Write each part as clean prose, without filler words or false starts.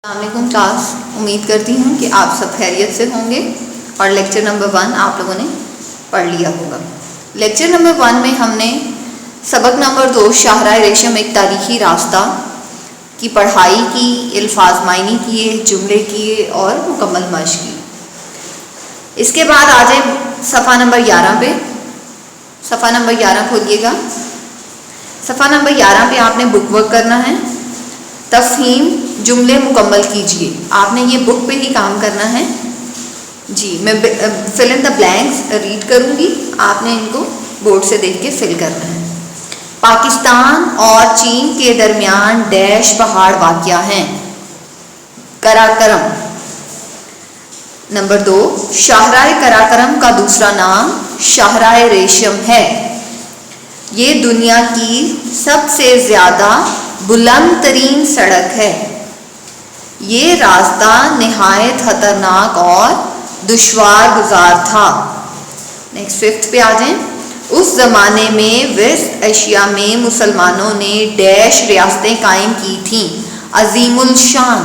السلام علیکم کلاس، امید کرتی ہوں کہ آپ سب خیریت سے ہوں گے اور لیکچر نمبر 1 آپ لوگوں نے پڑھ لیا ہوگا۔ لیکچر نمبر 1 میں ہم نے سبق نمبر 2 شاہراہ ریشم ایک تاریخی راستہ کی پڑھائی کی، الفاظ معنی کیے، جملے کیے اور مکمل مشق کی۔ اس کے بعد آ جائیں صفحہ نمبر 11 پہ۔ صفحہ نمبر 11 کھولیے گا۔ صفحہ نمبر 11 پہ آپ نے بک ورک کرنا ہے۔ تفہیم جملے مکمل کیجئے، آپ نے یہ بک پہ ہی کام کرنا ہے۔ جی میں فل ان دا بلینکس ریڈ کروں گی، آپ نے ان کو بورڈ سے دیکھ کے فل کرنا ہے۔ پاکستان اور چین کے درمیان ڈیش پہاڑ واقع ہیں۔ کراکرم۔ نمبر 2 شاہراہ کراکرم کا دوسرا نام شاہراہ ریشم ہے۔ یہ دنیا کی سب سے زیادہ بلند ترین سڑک ہے۔ یہ راستہ نہایت خطرناک اور دشوار گزار تھا۔ نیکسٹ 5 پہ آ جائیں۔ اس زمانے میں وسط ایشیا میں مسلمانوں نے ڈیش ریاستیں قائم کی تھیں، عظیم الشان۔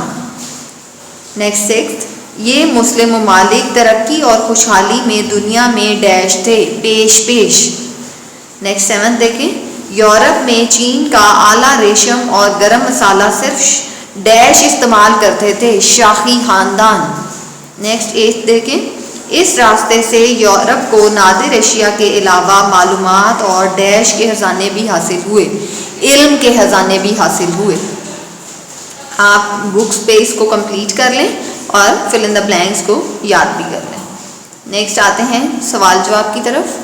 نیکسٹ 6 یہ مسلم ممالک ترقی اور خوشحالی میں دنیا میں ڈیش تھے، پیش۔ نیکسٹ 7 دیکھیں۔ یورپ میں چین کا اعلیٰ ریشم اور گرم مسالہ صرف ڈیش استعمال کرتے تھے، شاہی خاندان۔ نیکسٹ 8 دیکھیں۔ اس راستے سے یورپ کو نادر اشیاء کے علاوہ معلومات اور ڈیش کے خزانے بھی حاصل ہوئے، علم کے خزانے بھی حاصل ہوئے۔ آپ بکس پہ اس کو کمپلیٹ کر لیں اور فل ان دا بلینکس کو یاد بھی کر لیں۔ نیکسٹ آتے ہیں سوال جواب کی طرف۔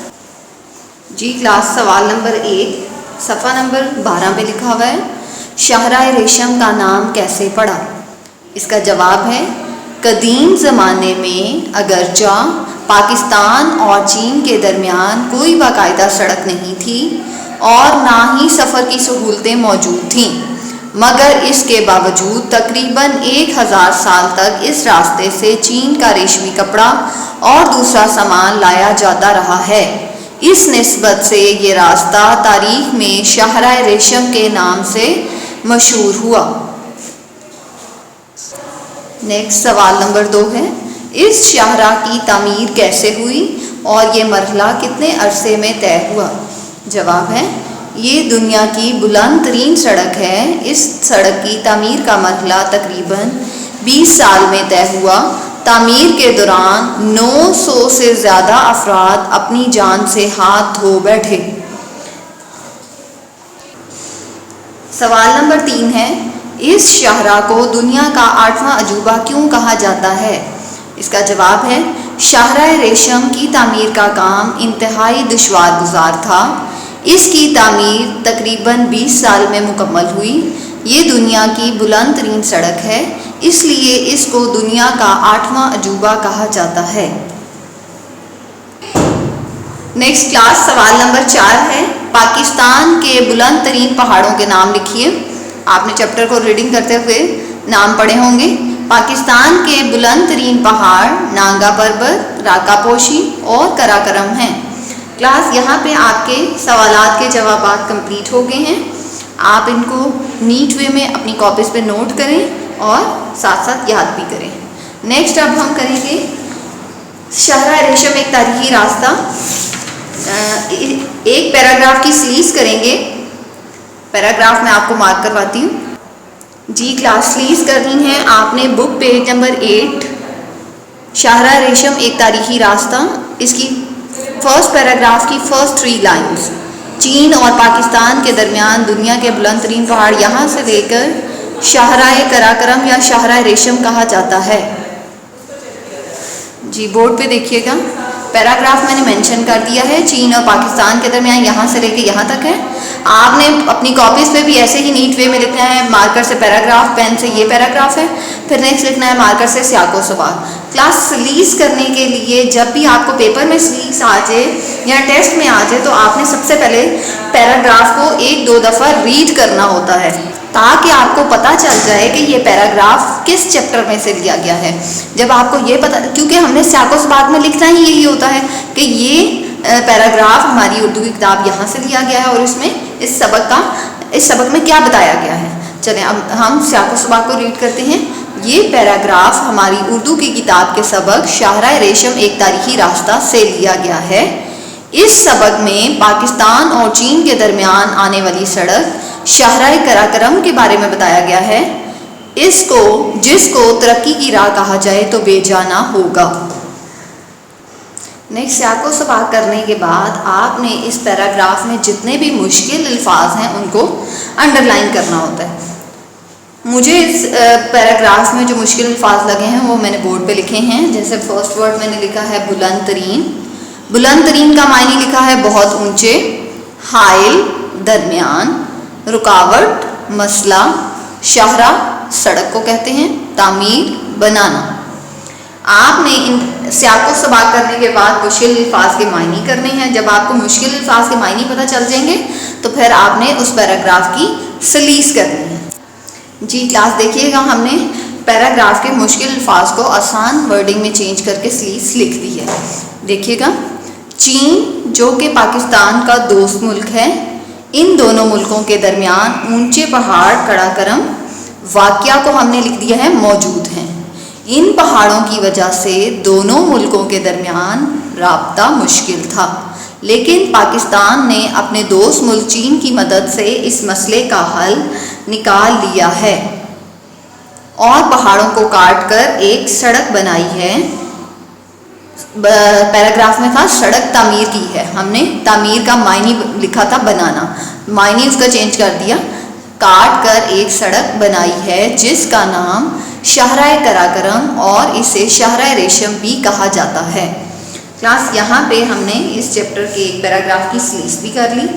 جی کلاس سوال نمبر 1 صفحہ نمبر 12 پہ لکھا ہوا ہے، شاہراہ ریشم کا نام کیسے پڑا؟ اس کا جواب ہے، قدیم زمانے میں اگرچہ پاکستان اور چین کے درمیان کوئی باقاعدہ سڑک نہیں تھی اور نہ ہی سفر کی سہولتیں موجود تھیں، مگر اس کے باوجود تقریباً 1000 سال تک اس راستے سے چین کا ریشمی کپڑا اور دوسرا سامان لایا جاتا رہا ہے۔ اس نسبت سے یہ راستہ تاریخ میں شاہراہ ریشم کے نام سے مشہور ہوا۔ نیکسٹ سوال نمبر 2 ہے، اس شاہراہ کی تعمیر کیسے ہوئی اور یہ مرحلہ کتنے عرصے میں طے ہوا؟ جواب ہے، یہ دنیا کی بلند ترین سڑک ہے۔ اس سڑک کی تعمیر کا مرحلہ تقریباً 20 سال میں طے ہوا۔ تعمیر کے دوران 900 سے زیادہ افراد اپنی جان سے ہاتھ دھو بیٹھے۔ سوال نمبر 3 ہے، اس شاہراہ کو دنیا کا 8واں عجوبہ کیوں کہا جاتا ہے؟ اس کا جواب ہے، شاہراہ ریشم کی تعمیر کا کام انتہائی دشوار گزار تھا۔ اس کی تعمیر تقریباً 20 سال میں مکمل ہوئی۔ یہ دنیا کی بلند ترین سڑک ہے، اس لیے اس کو دنیا کا 8واں عجوبہ کہا جاتا ہے۔ نیکسٹ کلاس سوال نمبر 4 ہے، پاکستان کے بلند ترین پہاڑوں کے نام لکھیے۔ آپ نے چیپٹر کو ریڈنگ کرتے ہوئے نام پڑھے ہوں گے۔ پاکستان کے بلند ترین پہاڑ نانگا پربت، راکا پوشی اور کراکرم ہیں۔ کلاس یہاں پہ آپ کے سوالات کے جوابات کمپلیٹ ہو گئے ہیں۔ آپ ان کو نیٹ وے میں اپنی کاپیز پہ نوٹ کریں اور ساتھ ساتھ یاد بھی کریں۔ نیکسٹ اب ہم کریں گے شاہراہ ریشم ایک تاریخی راستہ۔ ایک پیراگراف کی سلیز کریں گے۔ پیراگراف میں آپ کو مارک کرواتی ہوں۔ جی کلاس سلیز کرنی ہے آپ نے بک پیج نمبر 8 شاہراہ ریشم ایک تاریخی راستہ۔ اس کی فرسٹ پیراگراف کی فرسٹ 3 لائنز، چین اور پاکستان کے درمیان دنیا کے بلند ترین پہاڑ یہاں سے لے کر شاہراہ کراکرم یا شاہراہ ریشم کہا جاتا ہے۔ جی بورڈ پہ دیکھیے گا، پیراگراف میں نے مینشن کر دیا ہے، چین اور پاکستان کے درمیان یہاں سے لے کے یہاں تک ہے۔ آپ نے اپنی کاپیز پہ بھی ایسے ہی نیٹ وے میں لکھنا ہے، مارکر سے پیراگراف، پین سے یہ پیراگراف ہے، پھر نیکسٹ لکھنا ہے مارکر سے سیاق و سوال۔ کلاس سلیز کرنے کے لیے جب بھی آپ کو پیپر میں سلیز آ جائے یا ٹیسٹ میں آ جائے تو آپ نے سب سے پہلے پیراگراف کو 1-2 دفعہ ریڈ کرنا ہوتا ہے، تاکہ آپ کو پتہ چل جائے کہ یہ پیراگراف کس چیپٹر میں سے لیا گیا ہے۔ جب آپ کو یہ پتہ، کیونکہ ہم نے سیاق و سباق میں لکھنا ہی یہی ہوتا ہے کہ یہ پیراگراف ہماری اردو کی کتاب یہاں سے لیا گیا ہے اور اس میں اس سبق میں کیا بتایا گیا ہے۔ چلیں اب ہم سیاق و سباق کو ریڈ کرتے ہیں۔ یہ پیراگراف ہماری اردو کی کتاب کے سبق شاہراہ ریشم ایک تاریخی راستہ سے لیا گیا ہے۔ اس سبق میں پاکستان اور چین کے درمیان آنے والی سڑک شاہراہ قراقرم کے بارے میں بتایا گیا ہے۔ جس کو ترقی کی راہ کہا جائے تو بے جانا ہوگا۔ نیکسٹ سیاق و سباق کرنے کے بعد آپ نے اس پیراگراف میں جتنے بھی مشکل الفاظ ہیں ان کو انڈر لائن کرنا ہوتا ہے۔ مجھے اس پیراگراف میں جو مشکل الفاظ لگے ہیں وہ میں نے بورڈ پہ لکھے ہیں۔ جیسے فرسٹ ورڈ میں نے لکھا ہے بلند ترین۔ بلند ترین کا معنی لکھا ہے بہت اونچے، حائل درمیان، رکاوٹ مسئلہ، شاہراہ سڑک کو کہتے ہیں، تعمیر بنانا۔ آپ نے ان سیاق و سباق کرنے کے بعد مشکل الفاظ کے معنی کرنے ہیں۔ جب آپ کو مشکل الفاظ کے معنی پتہ چل جائیں گے تو پھر آپ نے اس پیراگراف کی سلیس کرنی ہے۔ جی کلاس دیکھیے گا، ہم نے پیراگراف کے مشکل الفاظ کو آسان ورڈنگ میں چینج کر کے سلیس لکھ دی ہے۔ دیکھیے گا، چین جو کہ پاکستان کا دوست ملک ہے، ان دونوں ملکوں کے درمیان اونچے پہاڑ قراقرم واقعہ کو ہم نے لکھ دیا ہے موجود ہیں۔ ان پہاڑوں کی وجہ سے دونوں ملکوں کے درمیان رابطہ مشکل تھا، لیکن پاکستان نے اپنے دوست ملک چین کی مدد سے اس مسئلے کا حل نکال لیا ہے اور پہاڑوں کو کاٹ کر ایک سڑک بنائی ہے۔ پیراگراف میں تھا سڑک تعمیر کی ہے، ہم نے تعمیر کا معنی لکھا تھا بنانا، معنی اس کا چینج کر دیا، کاٹ کر ایک سڑک بنائی ہے جس کا نام شاہراہ قراقرم اور اسے شاہراہ ریشم بھی کہا جاتا ہے۔ کلاس یہاں پہ ہم نے اس چیپٹر کے ایک پیراگراف کی سلیس بھی کر لی۔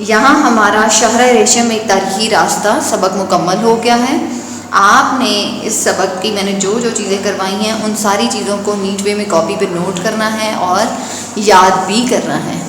یہاں ہمارا شاہراہ ریشم ایک تاریخی راستہ سبق مکمل ہو گیا ہے۔ آپ نے اس سبق کی میں نے جو چیزیں کروائی ہیں ان ساری چیزوں کو نیٹ وے میں کاپی پہ نوٹ کرنا ہے اور یاد بھی کرنا ہے۔